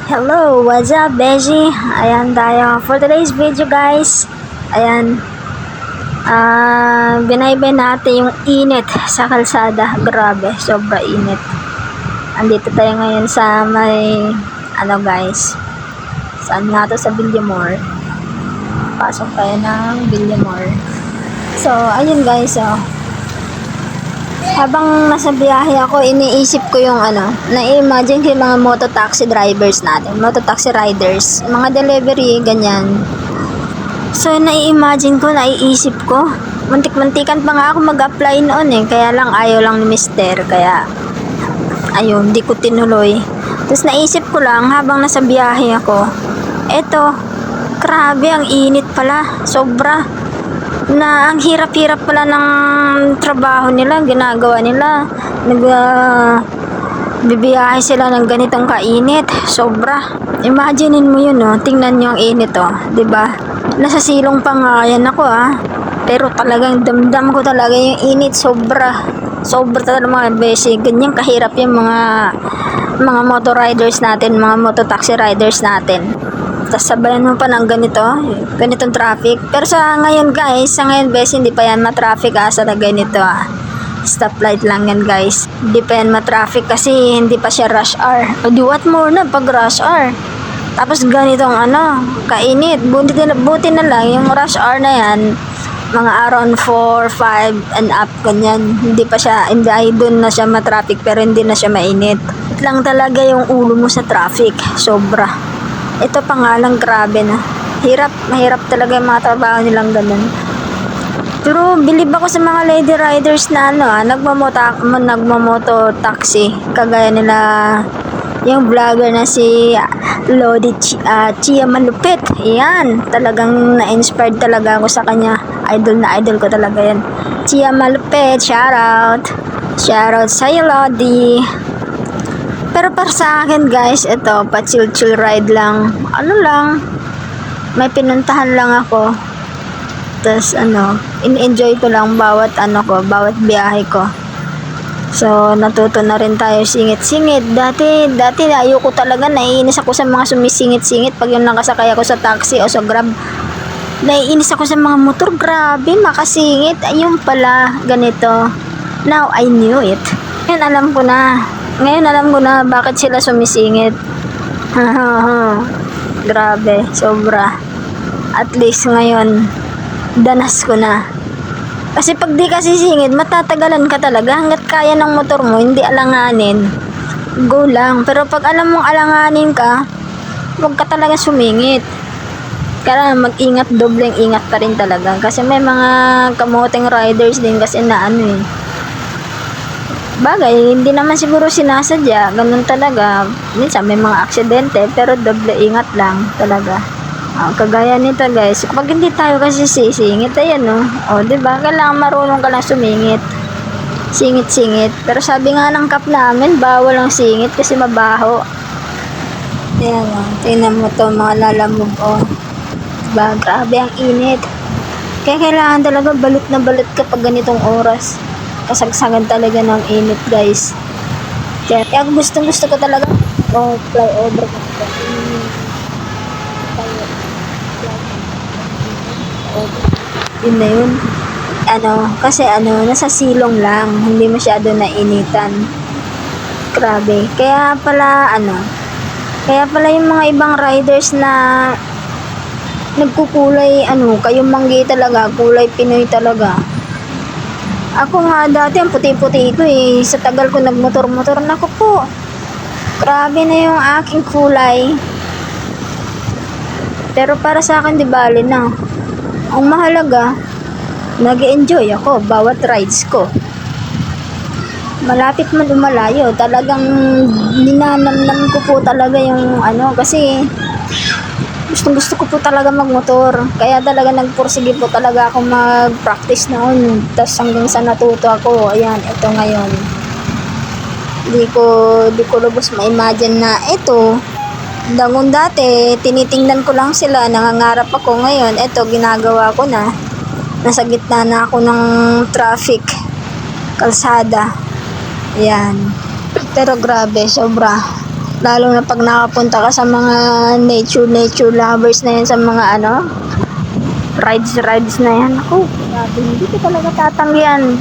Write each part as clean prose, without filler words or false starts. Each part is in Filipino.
Hello, what's up, Beji? Ayan tayo. For today's video, guys, ayan, binaybay natin yung init sa kalsada. Grabe, sobra init. Andito tayo ngayon sa may, guys, saan nga to? Sa Villamor. Pasok tayo ng Villamor. So, ayun guys, habang nasa biyahe ako, iniisip ko yung na-imagine ko yung mga mototaxi drivers natin, mototaxi riders, mga delivery, ganyan. So, nai-imagine ko, naiisip ko, mantik-mantikan pa nga ako mag-apply noon kaya lang ayaw lang ni mister, kaya, ayun, di ko tinuloy. Tapos naisip ko lang, habang nasa biyahe ako, eto, grabe, ang init pala, sobra. Na ang hirap-hirap pala ng trabaho nila, ginagawa nila, bibiyahe sila ng ganitong kainit, sobra. Imaginein mo yun, tingnan nyo ang init, 'di ba? Nasa silong pa nga yan ako, pero talagang damdam ko talaga yung init, sobra talaga mga basic. Ganyan kahirap yung mga motor riders natin, mga mototaxi riders natin. Tapos sabayan mo pa ng ganitong traffic. Pero sa ngayon guys, bes, hindi pa yan ma-traffic sa na ganito stoplight lang yan guys. Hindi pa yan ma-traffic kasi hindi pa siya rush hour. O di what more na pag rush hour. Tapos ganitong kainit. Buti na lang yung rush hour na yan, mga around 4, 5 and up, ganyan. Hindi ay doon na siya ma-traffic pero hindi na siya mainit. Lang talaga yung ulo mo sa traffic. Sobra. Ito pa nga lang, grabe na. Mahirap talaga yung mga trabaho nilang ganun. Pero bilib ako sa mga lady riders na nagmamoto taxi. Kagaya nila yung vlogger na si Lodi Chia Malupit. Yan, talagang na-inspired talaga ako sa kanya. Idol na idol ko talaga yan. Chia Malupit, shoutout. Shoutout sa'yo, Lodi. Pero para sa akin guys, ito, pa-chill ride lang. May pinuntahan lang ako. Tapos in-enjoy ko lang bawat bawat biyahe ko. So, natuto na rin tayo singit-singit. Dati ayoko talaga, naiinis ako sa mga sumisingit-singit pag yung nakasakay ako sa taxi o sa Grab. Naiinis ako sa mga motor, grabe, makasingit. Ayun pala, ganito. Now, I knew it. Ngayon alam ko na bakit sila sumisingit. Grabe, sobra. At least ngayon, danas ko na. Kasi pag di ka sisingit, matatagalan ka talaga. Hanggat kaya ng motor mo, hindi alanganin, go lang. Pero pag alam mong alanganin ka, huwag ka talaga sumingit. Kaya mag-ingat, dobleng ingat pa rin talaga. Kasi may mga kamoteng riders din kasi na bagay, hindi naman siguro sinasadya, ganun talaga. Minsan may mga aksidente, pero doble ingat lang talaga. Kagaya nito guys, pag hindi tayo kasi sisingit, ayan diba, kailangan marunong ka lang sumingit. Singit-singit. Pero sabi nga ng kap namin, bawal ang singit kasi mabaho. Ayan tingnan mo to, mga lalamog diba, grabe ang init. Kaya kailangan talaga balot na balot kapag ganitong oras. Kasagsagan talaga ng init guys. Kaya gusto ko talaga fly over yun na yun. Kasi nasa silong lang, hindi masyado nainitan. Grabe. Kaya pala yung mga ibang riders na nagkukulay kayong manggi talaga, kulay Pinoy talaga. Ako nga dati, ang puti-puti ko sa tagal ko nagmotor-motor, naku po, grabe na yung aking kulay. Pero para sa akin, di bali na. Ang mahalaga, nag-enjoy ako bawat rides ko. Malapit man lumalayo, talagang ninanamnam ko po talaga yung kasi gusto ko po talaga magmotor. Kaya talaga nagpursige po talaga ako mag-practice noon. Tapos hanggang sa natuto ako, ayan, ito ngayon. Di ko lubos ma-imagine na ito. Dangon dati, tinitingnan ko lang sila, nangangarap ako. Ngayon, ito, ginagawa ko na. Nasa gitna na ako ng traffic, kalsada. Ayan. Pero grabe, sobra. Lalo na pag nakapunta ka sa mga nature lovers na yan, sa mga rides na yan. Ako, grabe, hindi ko talaga tatanggihan.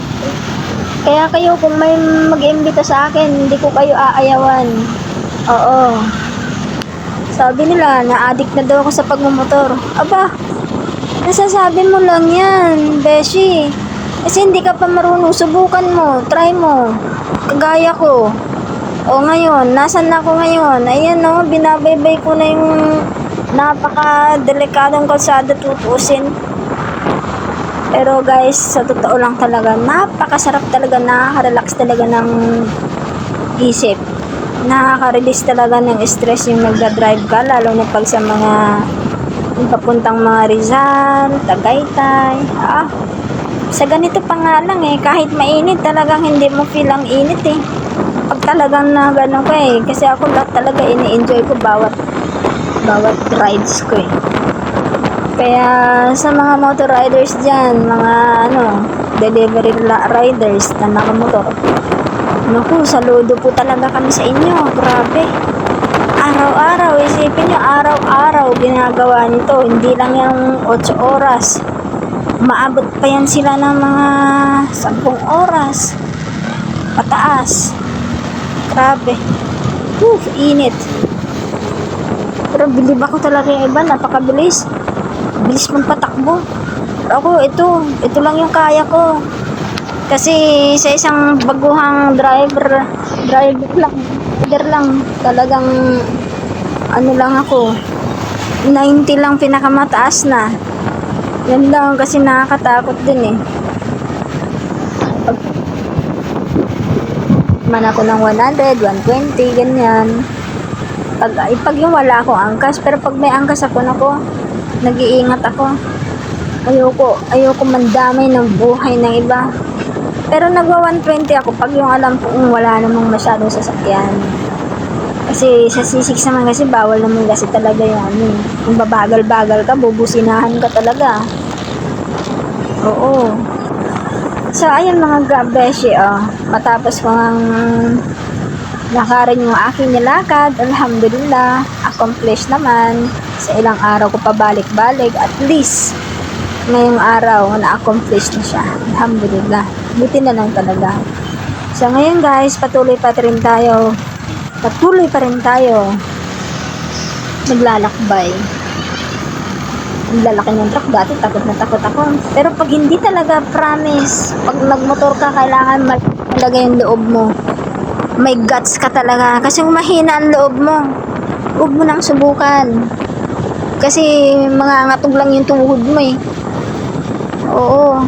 Kaya kayo, kung may mag-imbita sa akin, hindi ko kayo aayawan. Oo. Sabi nila, na-addict na daw ako sa pagmumotor. Aba, nasasabi mo lang yan, Beshi. Kasi hindi ka pa marunong, subukan mo, try mo. Kagaya ko. O ngayon, nasan na ako ngayon? Ayan o, binabaybay ko na yung napaka-delikadong kalsada tutusin. Pero guys, sa totoo lang talaga, napakasarap talaga, nakaka-relax talaga ng isip. Nakaka-release talaga ng stress yung nagda-drive ka, lalo na pag sa mga yung papuntang mga Rizal, Tagaytay. Sa ganito pa nga lang kahit mainit, talagang hindi mo feel ang init pag talagang na gano'n ko kasi ako lahat talaga ini-enjoy ko bawat rides ko Kaya sa mga motor riders dyan, mga delivery riders na nakamotor, naku, saludo po talaga kami sa inyo, grabe. Araw-araw, isipin nyo, araw-araw ginagawa nito, hindi lang yung 8 oras. Maabot pa yan sila ng mga 10 oras. Pataas. Grabe. Init. Pero bilib ako talaga yung iba, napakabilis. Bilis mong patakbo. Pero ako, ito lang yung kaya ko. Kasi sa isang baguhang driver lang, talagang lang ako, 90 lang pinakamataas na. Yan lang kasi nakakatakot din man ako ng 100, 120, ganyan. Pag yung wala akong angkas, pero pag may angkas ako, nag-iingat ako. Ayoko mandamay ng buhay ng iba. Pero nagwa 120 ako pag yung alam kong wala namang masyadong sasakyan. Kasi sa C6 naman kasi bawal naman kasi talaga yung kung babagal-bagal ka, bubusinahan ka talaga. Oo. So, ayun mga gabeshi, matapos ko ang lakarin yung aking nilakad, alhamdulillah, accomplished naman. Sa ilang araw ko pabalik-balik, at least, ngayong araw, na-accomplish na siya. Alhamdulillah. Buti na lang talaga. So, ngayon guys, patuloy pa rin tayo naglalakbay. Ang lalaki ng truck, dati takot na takot ako. Pero pag hindi talaga, promise, pag nagmotor ka, kailangan talaga yung loob mo. May guts ka talaga. Kasi kung mahina ang loob mo, huwag mo nang subukan. Kasi mga ngatog lang yung tuhod mo Oo.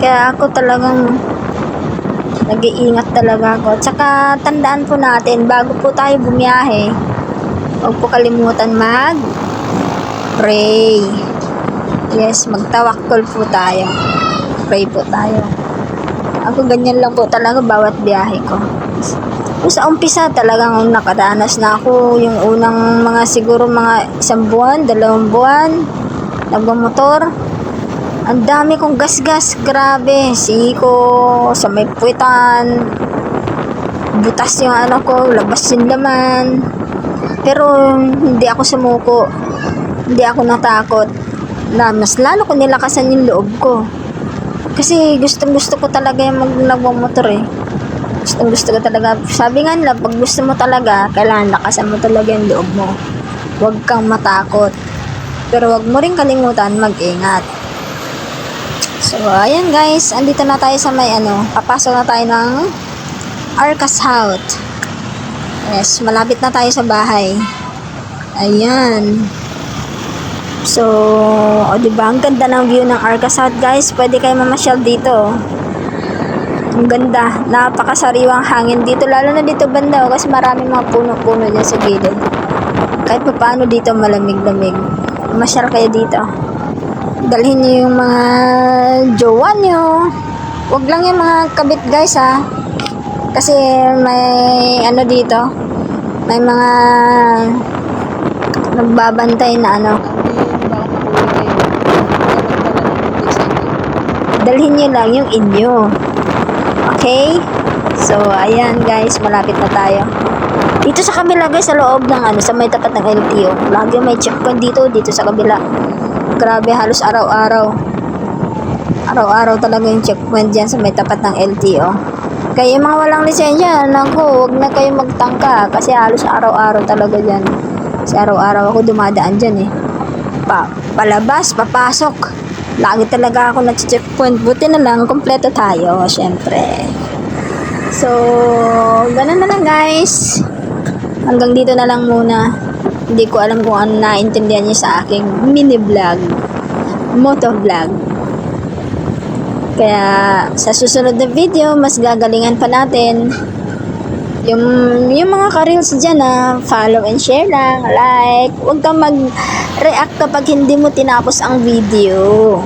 Kaya ako talagang nag-iingat talaga ako. Tsaka tandaan po natin, bago po tayo bumiyahe, huwag po kalimutan pray. Yes, magtawakkol po tayo. Pray po tayo. Ako ganyan lang po talaga bawat biyahe ko. Sa umpisa talagang nakadanas na ako yung unang siguro mga 1 buwan, 2 buwan, nagmamotor. Ang dami kong gasgas, grabe. Siko, sa may puwitan, butas yung ko, labas yung laman. Pero hindi ako sumuko. Hindi ako natakot. Mas lalo ko nilakasan yung loob ko. Kasi gusto ko talaga yung nagmamotor Gusto ko talaga. Sabi nga nila, pag gusto mo talaga, kailangan lakasan mo talaga yung loob mo. Huwag kang matakot. Pero huwag mo rin kalimutan mag-ingat. So, ayan guys, andito na tayo sa may papasok na tayo ng Arcas House. Yes, malapit na tayo sa bahay. Ayan. So, diba, ang ganda ng view ng Arcas House guys. Pwede kayo mamasyal dito. Ang ganda, napakasariwang hangin dito, lalo na dito banda kasi marami mga puno-puno dyan sa gilid. Kahit pa paano dito malamig-lamig. Masyal kayo dito. Dalhin nyo yung mga jowa nyo. Huwag lang yung mga kabit guys kasi may dito, may mga nagbabantay na dalhin nyo lang yung inyo. Okay? So, ayan guys, malapit na tayo. Dito sa kabila guys, sa loob ng sa may tapat ng LTO. Lagi may checkpoint dito sa kabila. Grabe, halos araw-araw. Araw-araw talaga yung checkpoint dyan sa may tapat ng LTO. Kaya yung mga walang lisensya, naku, huwag na kayo magtangka. Kasi halos araw-araw talaga dyan. Kasi araw-araw ako dumadaan dyan eh. Palabas, papasok. Lagi talaga ako nag-checkpoint. Buti na lang, kompleto tayo, syempre. So, ganun na lang guys. Hanggang dito na lang muna. Hindi ko alam kung ano naintindihan niyo sa aking mini vlog, moto vlog. Kaya sa susunod na video, mas gagalingan pa natin. Yung mga ka-reels dyan follow and share lang, like. Huwag kang mag-react kapag hindi mo tinapos ang video.